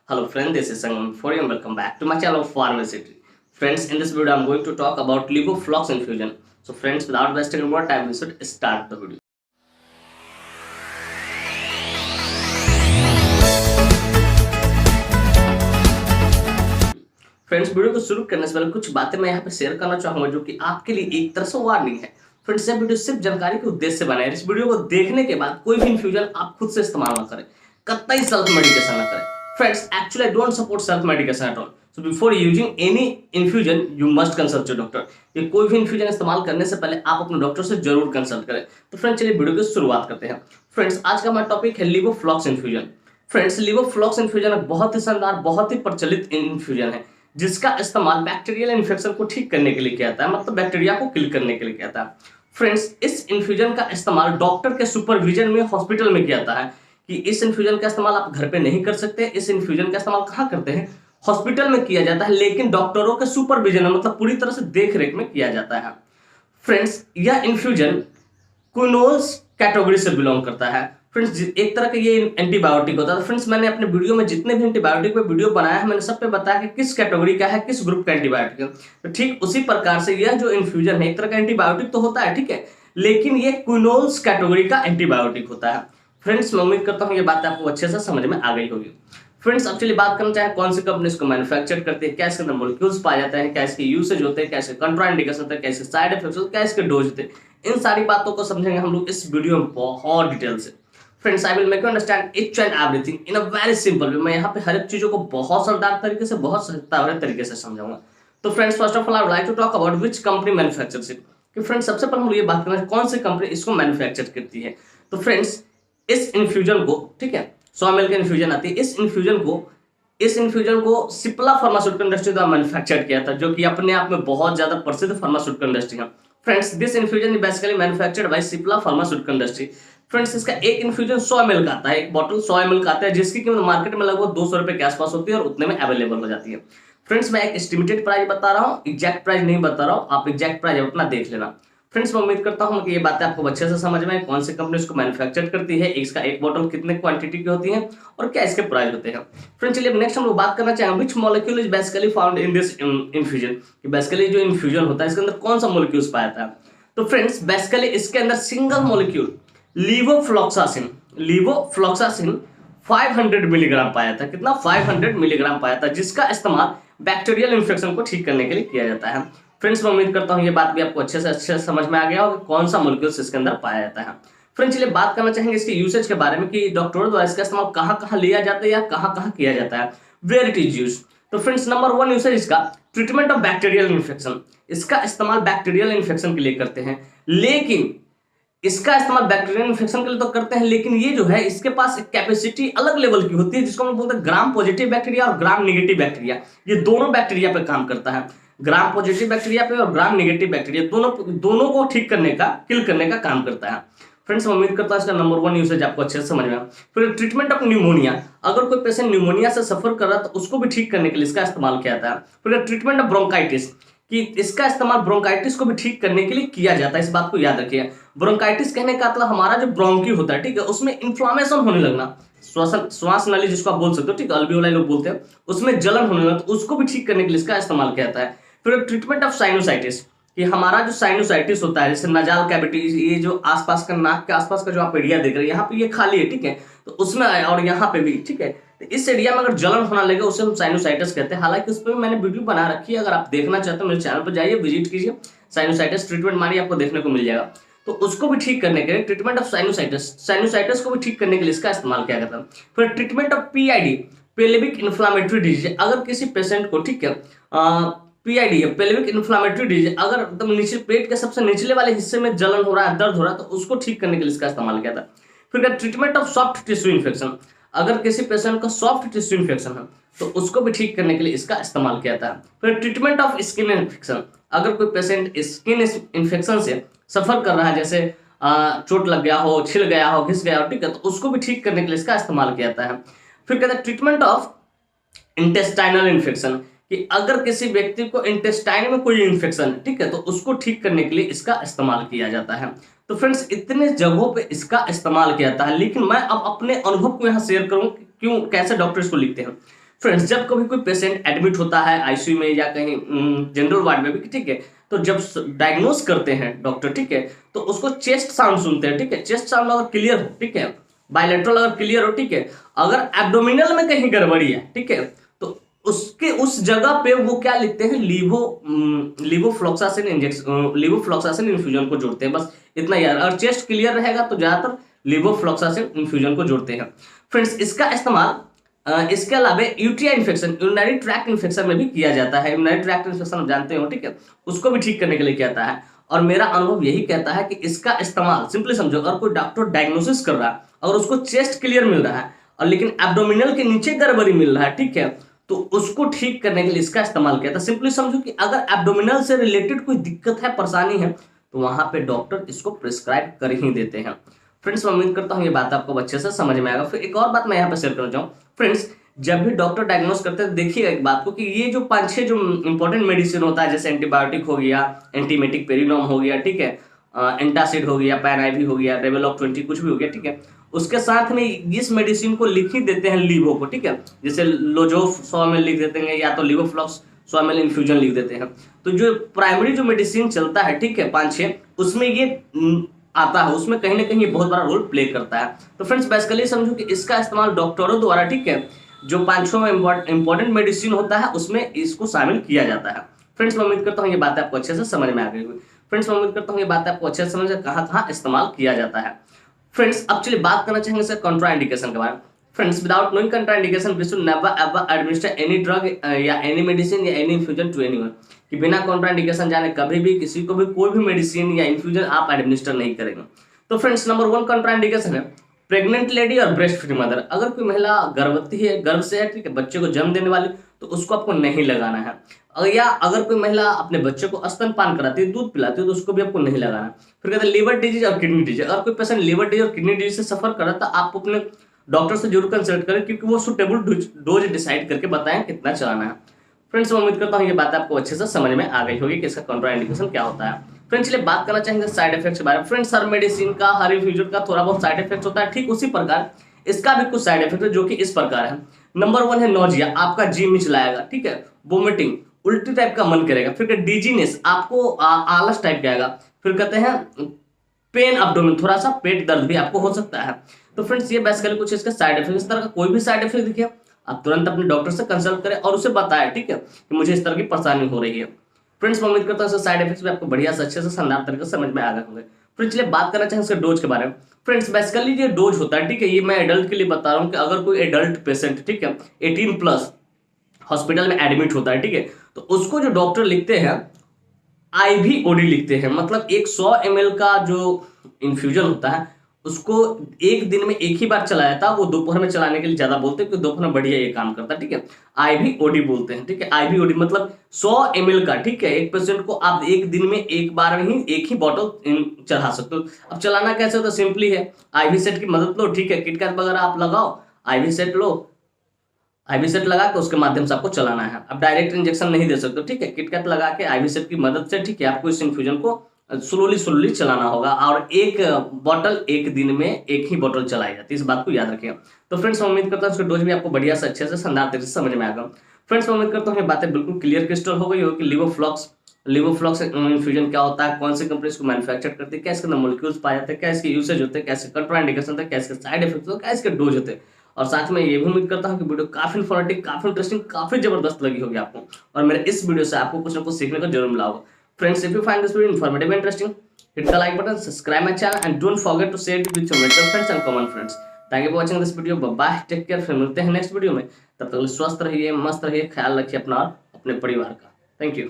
Hello friends, this is Sangam for you and welcome back to my channel of Pharmacity. Friends, in this video I'm going to talk about levoflox infusion. So friends, without wasting more time, we should start the video. Friends, video को शुरू करने से पहले कुछ बातें मैं यहाँ पे शेयर करना चाहूंगा जो कि आपके लिए एक तरह से वार्निंग है। फ्रेंड्स, यह वीडियो सिर्फ जानकारी के उद्देश्य से बना है। इस वीडियो को देखने के बाद कोई भी इन्फ्यूजन आप खुद से इस्तेमाल ना करें, कतई सेल्फ मेडिकेशन ना करें। Friends, actually I don't support self medication at all. So before using any infusion you must consult your doctor. ये कोई भी इन्फ्यूजन इस्तेमाल करने से पहले आप अपने डॉक्टर से जरूर कंसल्ट करें। तो फ्रेंड्स, चलिए वीडियो की शुरुआत करते हैं। फ्रेंड्स, आज का हमारा टॉपिक है लिवोफ्लॉक्स इन्फ्यूजन। फ्रेंड्स, लिवोफ्लॉक्स इन्फ्यूजन एक बहुत ही शानदार, बहुत ही प्रचलित इन्फ्यूजन है जिसका इस्तेमाल बैक्टीरियल इन्फेक्शन को ठीक करने के लिए किया जाता है, मतलब बैक्टीरिया को किल करने के लिए किया जाता है। फ्रेंड्स, इस इन्फ्यूजन का इस्तेमाल डॉक्टर के सुपरविजन में हॉस्पिटल में किया जाता है कि इस इन्फ्यूजन का इस्तेमाल आप घर पे नहीं कर सकते। इस इन्फ्यूजन का इस्तेमाल कहाँ करते हैं? हॉस्पिटल में किया जाता है, लेकिन डॉक्टरों के सुपरविजन में, मतलब पूरी तरह से देख रेख में किया जाता है। फ्रेंड्स, यह इन्फ्यूजन क्विनोल्स कैटेगरी से बिलोंग करता है। फ्रेंड्स, एक तरह का ये एंटीबायोटिक होता है। फ्रेंड्स, मैंने अपने वीडियो में जितने भी एंटीबायोटिक पे वीडियो बनाया है, मैंने सब पे बताया कि किस कैटेगरी का है, किस ग्रुप का एंटीबायोटिक है। तो ठीक उसी प्रकार से यह जो इन्फ्यूजन है एक तरह का एंटीबायोटिक तो होता है, ठीक है, लेकिन ये क्विनोल्स कैटेगरी का एंटीबायोटिक होता है। फ्रेंड्स, मैं उम्मीद करता हूँ ये बात आपको अच्छे से समझ में आ गई होगी। फ्रेंड्स, अब चलिए बात करना चाहें कौन सी कंपनी इसको मैन्युफैक्चर करती है, क्या इसके अंदर मॉलिक्यूल्स पाए जाते हैं, क्या इसके यूसेज होते हैं, क्या इसके कंट्राइंडिकेशन होते हैं, क्या इसके साइड इफेक्ट्स होते हैं, क्या इसके डोज होते हैं। इन सारी बातों को समझेंगे हम लोग इस वीडियो में बहुत डिटेल से। Friends, I will make you understand each and everything in a very simple way. मैं यहाँ पे हर एक चीजों को बहुत शानदार तरीके से, बहुत सस्ता तरीके से समझाऊंगा। तो friends, first of all I would like to talk about which company manufactures it. कि फ्रेंड्स, सबसे पहले हम लोग ये बात करना है कौन सी कंपनी इसको मैन्युफैक्चर करती है। तो फ्रेंड्स, इस इन्फ्यूजन को, ठीक है, 100 ml का इन्फ्यूजन आती है। इस इन्फ्यूजन को सिप्ला फार्मास्यूटिकल इंडस्ट्री द्वारा मैन्युफैक्चर किया था, जो कि अपने आप में बहुत ज्यादा प्रसिद्ध फार्मास्यूटिकल इंडस्ट्री है। Friends, this infusion is basically manufactured by Cipla pharmaceutical industry. Friends, इसका एक इन्फ्यूजन 100 ml का आता है, एक बॉटल 100 ml का आता है, जिसकी कीमत मार्केट में लगभग 200 रुपए के आसपास होती है और उतने में अवेलेबल हो जाती है। फ्रेंड्स, मैं एक एस्टिमेटेड प्राइस बता रहा हूँ, एग्जैक्ट प्राइस नहीं बता रहा हूँ, आप एग्जैक्ट प्राइस अपना देख लेना। फ्रेंड्स, मैं उम्मीद करता हूं कि ये बातें आपको अच्छे से समझ में, कौन सी कंपनी इसको मैन्युफैक्चर करती है, इसका एक बॉटल कितने क्वांटिटी की होती है और क्या इसके प्राइस होते हैं। फ्रेंड्स, चलिए नेक्स्ट हम लोग बात करना चाहेंगे which molecule is basically found in this infusion. कि बेसिकली जो इन्फ्यूजन होता है इसके अंदर कौन सा मॉलिक्यूल्स पाया जाता है। तो फ्रेंड्स, बेसिकली इसके अंदर सिंगल मॉलिक्यूल लीवोफ्लॉक्सासिन 500 मिलीग्राम पाया था। कितना? 500 मिलीग्राम पाया था, जिसका इस्तेमाल बैक्टीरियल इन्फेक्शन को ठीक करने के लिए किया जाता है। फ्रेंड्स, मैं उम्मीद करता हूं ये बात भी आपको अच्छे से समझ में आ गया होगा कौन सा मॉलिक्यूल्स इसके अंदर पाया जाता है। फ्रेंड्स, चलिए बात करना चाहेंगे इसके यूसेज के बारे में कि डॉक्टरों द्वारा इसका इस्तेमाल कहां कहां लिया जाता है या कहां कहां किया जाता है, वेयर इट इज यूज्ड। तो फ्रेंड्स, नंबर 1 यूसेज इसका ट्रीटमेंट ऑफ बैक्टीरियल इन्फेक्शन। इसका इस्तेमाल बैक्टीरियल इन्फेक्शन के लिए करते हैं, लेकिन इसका इस्तेमाल बैक्टीरियल इन्फेक्शन के लिए तो करते हैं, लेकिन ये जो है इसके पास एक कैपेसिटी अलग लेवल की होती है, जिसको हम बोलते हैं ग्राम पॉजिटिव बैक्टीरिया और ग्राम नेगेटिव बैक्टीरिया। ये दोनों बैक्टीरिया पे काम करता है, ग्राम पॉजिटिव बैक्टीरिया पे और ग्राम नेगेटिव बैक्टीरिया, दोनों को ठीक करने का, किल करने का काम करता है। फ्रेंड्स, मैं उम्मीद करता हूं इसका नंबर 1 यूसेज आपको अच्छे से समझ में आया। फिर ट्रीटमेंट ऑफ न्यूमोनिया। अगर कोई पेशेंट न्यूमोनिया से सफर कर रहा है तो उसको भी ठीक करने के लिए इसका इस्तेमाल किया जाता है। फिर ट्रीटमेंट ऑफ ब्रोंकाइटिस, कि इसका इस्तेमाल ब्रोंकाइटिस को भी ठीक करने के लिए किया जाता है। इस बात को याद रखिए, ब्रोंकाइटिस कहने का मतलब हमारा जो ब्रोंकी होता है, ठीक है, उसमें इन्फ्लामेशन होने लगना, श्वास नली जिसको आप बोल सकते हो, ठीक है, अल्वियोलाई लोग बोलते हैं, उसमें जलन होने लगना, तो उसको भी ठीक करने के लिए इसका इस्तेमाल किया जाता है। फिर ट्रीटमेंट ऑफ साइनोसाइटिस, कि हमारा जो साइनोसाइटिस होता है, जैसे नजाल कैविटी, ये जो आसपास का, नाक के आसपास का जो आप एरिया देख रहे हैं, यहाँ पे ये खाली है, ठीक है, तो उसमें और यहाँ पे भी, ठीक है, तो इस एरिया में अगर जलन होना लगे उसे हम साइनोसाइटिस कहते हैं। हालांकि उस पर मैंने वीडियो बना रखी है, अगर आप देखना चाहते हो मेरे चैनल पर जाइए, विजिट कीजिए, साइनोसाइटिस ट्रीटमेंट मारिए, आपको देखने को मिल जाएगा। तो उसको भी ठीक करने के लिए ट्रीटमेंट ऑफ साइनोसाइटिस को भी ठीक करने के लिए इसका इस्तेमाल किया जाता है। फिर treatment of PID, pelvic inflammatory disease. अगर किसी पेशेंट को, ठीक है, पीआईडी है, पेल्विक इन्फ्लामेटरी डिजीज, अगर एकदम नीचे पेट के सबसे निचले वाले हिस्से में जलन हो रहा है, दर्द हो रहा है, तो उसको ठीक करने के लिए इसका इस्तेमाल किया था। फिर treatment of soft tissue infection. अगर किसी पेशेंट का सॉफ्ट टिश्यू इन्फेक्शन है तो उसको भी ठीक करने के लिए इसका इस्तेमाल किया था। फिर ट्रीटमेंट ऑफ स्किन इन्फेक्शन। अगर कोई पेशेंट स्किन इन्फेक्शन से सफर कर रहा है, जैसे चोट लग गया हो, छिल गया हो, घिस गया हो, ठीक है, तो उसको भी ठीक करने के लिए इसका इस्तेमाल किया जाता है। फिर कहते हैं ट्रीटमेंट ऑफ इंटेस्टाइनल इन्फेक्शन, कि अगर किसी व्यक्ति को इंटेस्टाइन में कोई इन्फेक्शन है, ठीक है, तो उसको ठीक करने के लिए इसका इस्तेमाल किया जाता है। तो फ्रेंड्स, इतने जगहों पे इसका इस्तेमाल किया जाता है, लेकिन मैं अब अपने अनुभव को यहाँ शेयर करूँ क्यों, कैसे डॉक्टर इसको लिखते हैं। फ्रेंड्स जब कभी कोई पेशेंट एडमिट होता है आईसीयू में या कहीं जनरल वार्ड में भी, ठीक है, तो जब डायग्नोस करते हैं डॉक्टर, ठीक है, तो उसको चेस्ट साउंड सुनते हैं, ठीक है, चेस्ट साउंड अगर क्लियर हो, ठीक है, बायलेटरल अगर क्लियर हो, ठीक है, अगर एब्डोमिनल में कहीं गड़बड़ी है, ठीक है, तो उसके उस जगह पे वो क्या लिखते हैं, लीवोफ्लॉक्सासिन इंजेक्शन, लीवोफ्लॉक्सासिन इन्फ्यूजन को जोड़ते हैं, बस इतना यार। अगर चेस्ट क्लियर रहेगा तो ज्यादातर लीवोफ्लॉक्सासिन इन्फ्यूजन को जोड़ते हैं। फ्रेंड्स इसका इस्तेमाल इसके अलावा UTI infection, urinary tract infection में भी किया जाता है। यूरिनरी ट्रैक्ट इन्फेक्शन आप जानते हो, ठीक है, उसको भी ठीक करने के लिए किया जाता है। और मेरा अनुभव यही कहता है कि इसका इस्तेमाल सिंपली समझो, अगर कोई डॉक्टर डायग्नोसिस कर रहा है, अगर उसको चेस्ट क्लियर मिल रहा है और लेकिन एब्डोमिनल के नीचे गड़बड़ी मिल रहा है, ठीक है, तो उसको ठीक करने के लिए इसका इस्तेमाल किया था। सिंपली समझो कि अगर एब्डोमिनल से रिलेटेड कोई दिक्कत है, परेशानी है, तो वहां पे डॉक्टर इसको प्रिस्क्राइब कर ही देते हैं। फ्रेंड्स मैं उम्मीद करता हूँ ये बात आपको अच्छे से समझ में आएगा। फिर एक और बात मैं यहाँ पे शेयर करना चाहूँ, फ्रेंड्स जब भी डॉक्टर डायग्नोस करते हैं देखिएगा एक बात को कि ये जो 5-6 जो इंपॉर्टेंट मेडिसिन होता है, जैसे एंटीबायोटिक हो गया, एंटीमेटिक पेरिनोम हो गया, ठीक है, एंटासिड हो गया, पैनाइवी हो गया, रेवेलॉक 20 कुछ भी हो गया, ठीक है, उसके साथ में इस मेडिसिन को लिख ही देते हैं लीवो को, ठीक है, जैसे लोजोफ 100 ml लिख देते हैं या तो लीवोफ्लॉक्स 100 ml इन्फ्यूजन लिख देते हैं। तो जो प्राइमरी जो मेडिसिन चलता है, ठीक है, 5-6 उसमें ये आता है, उसमें कहीं ना कहीं ये बहुत बड़ा रोल प्ले करता है। तो फ्रेंड्स बेसिकली समझो कि इसका इस्तेमाल डॉक्टरों द्वारा, ठीक है, जो 5-6 इंपॉर्टेंट मेडिसिन होता है उसमें इसको शामिल किया जाता है। फ्रेंड्स मैं उम्मीद करता हूँ ये बात आपको अच्छे से समझ में आ गई होगी। फ्रेंड्स मैं उम्मीद करता हूँ ये बात आपको अच्छे से समझ में कहाँ कहाँ इस्तेमाल किया जाता है। फ्रेंड्स अब चलिए बात करना चाहेंगे सर कॉन्ट्राइंडिकेशन के बारे में। Friends without knowing contraindication we should never ever administer any drug या एनी मेडिसिन या एनी इन्फ्यूजन टू एनीवन, कि बिना कॉन्ट्राइंडिकेशन जाने कभी भी किसी को भी कोई भी मेडिसिन या इन्फ्यूजन आप एडमिनिस्टर नहीं करेंगे। तो फ्रेंड्स नंबर 1 कॉन्ट्राइंडिकेशन है प्रेग्नेंट लेडी और ब्रेस्ट फीडिंग मदर। अगर कोई महिला गर्भवती है, गर्भ से है, ठीक है, बच्चे को जन्म देने वाली, तो उसको आपको नहीं लगाना है। या अगर कोई महिला अपने बच्चे को स्तनपान कराती है, दूध पिलाती है, तो उसको भी आपको नहीं लगाना है। फिर कहते हैं लीवर डिजीज और किडनी डिजीज। अगर कोई पेशेंट लीवर डिजीज और किडनी डिजीज से सफर कर रहा है तो आप अपने डॉक्टर से जरूर कंसल्ट करें, क्योंकि वो सुटेबल डोज डिसाइड करके बताएं कितना चलाना है। फ्रेंड्स मैं उम्मीद करता हूँ ये बात आपको अच्छे से समझ में आ गई होगी कि इसका कॉन्ट्राइंडिकेशन क्या होता है। फ्रेंड्स चलिए बात करना चाहेंगे साइड इफेक्ट्स के बारे में। फ्रेंड्स हर मेडिसिन का, हर इन्फ्यूजन का थोड़ा बहुत साइड इफेक्ट होता है, ठीक उसी प्रकार इसका भी कुछ साइड इफेक्ट है जो कि इस प्रकार है। नंबर 1 है नोजिया, आपका जी मिचलाएगा, ठीक है, वोमिटिंग, उल्टी टाइप का मन करेगा। फिर डिजीनेस, आपको आलस टाइप का आएगा। फिर कहते हैं पेन अब्डोमेन, थोड़ा सा पेट दर्द भी आपको हो सकता है। तो फ्रेंड्स ये बेसिकली कुछ इसके साइड इफेक्ट। इस तरह का कोई भी साइड इफेक्ट दिखे आप तुरंत अपने डॉक्टर से कंसल्ट करें और उसे बताएं, ठीक है, कि मुझे इस तरह की परेशानी हो रही है। फ्रेंड्स मैं उम्मीद करता हूँ साइड इफेक्ट्स भी आपको बढ़िया से अच्छे से शानदार तरीके से समझ में आ गए होंगे। फ्रेंड्स चलिए बात करना चाहेंगे इसके डोज के बारे में। फ्रेंड्स बेसिकली ये डोज होता है, ठीक है, ये मैं एडल्ट के लिए बता रहा हूँ कि अगर कोई एडल्ट पेशेंट, ठीक है, 18+ हॉस्पिटल में एडमिट होता है, ठीक है, तो उसको जो डॉक्टर लिखते हैं IVOD लिखते हैं, मतलब एक 100 ml का जो इन्फ्यूजन होता है उसको एक दिन में एक ही बार चलाया था। वो दोपहर में चलाने के लिए ज्यादा बोलते हैं क्योंकि दोपहर में बढ़िया ये काम करता है, ठीक है, IVOD बोलते हैं, ठीक है, IVOD मतलब 100 ml का, ठीक है, एक पेशेंट को आप एक दिन में एक बार में ही एक ही बॉटल चढ़ा सकते हो। अब चलाना कैसे होता है, सिंपली है IV सेट की मदद लो, ठीक है, किटकैट वगैरह आप लगाओ, IV सेट लो, IV सेट लगा के उसके माध्यम से आपको चलाना है। अब डायरेक्ट इंजेक्शन नहीं दे सकते, ठीक है, किटकैट लगा के IV सेट की मदद से, ठीक है, आपको इस इन्फ्यूजन को स्लोली चलाना होगा और एक बॉटल एक दिन में एक ही बॉटल चलाई जाती है, इस बात को याद रखिएगा। तो फ्रेंड्स मैं उम्मीद करता हूँ इसका डोज भी आपको बढ़िया से अच्छे से शानदार तरीके से समझ में आएगा। फ्रेंड्स मैं उम्मीद करता हूँ ये बातें बिल्कुल क्लियर क्रिस्टल हो गई हो कि लीवोफ्लॉक्स इन्फ्यूजन क्या होता है, कौन सी कंपनी इसको मैन्युफैक्चर करती है, क्या इसके अंदर मॉलिक्यूल्स पाए जाते हैं, क्या इसके यूसेज होते हैं, कैसे कॉन्ट्राइंडिकेशन होता है, क्या इसके साइड इफेक्ट्स होते हैं, क्या इसके डोज होते हैं। और साथ में ये भी उम्मीद करता हूँ कि वीडियो काफी इन्फॉर्मेटिव, काफी इंटरेस्टिंग, काफी जबरदस्त लगी होगी आपको और मेरे इस वीडियो से आपको कुछ ना कुछ सीखने को जरूर मिला होगा। Friends, if you find this video informative and interesting, hit the like button, subscribe my channel, and don't forget to share it with your mental friends and common friends. Thank you for watching this video. Bye bye. Take care. फिर मिलते हैं next video में। तब तक स्वस्थ रहिए, मस्त रहिए, ख्याल रखिए अपना और अपने परिवार का। Thank you.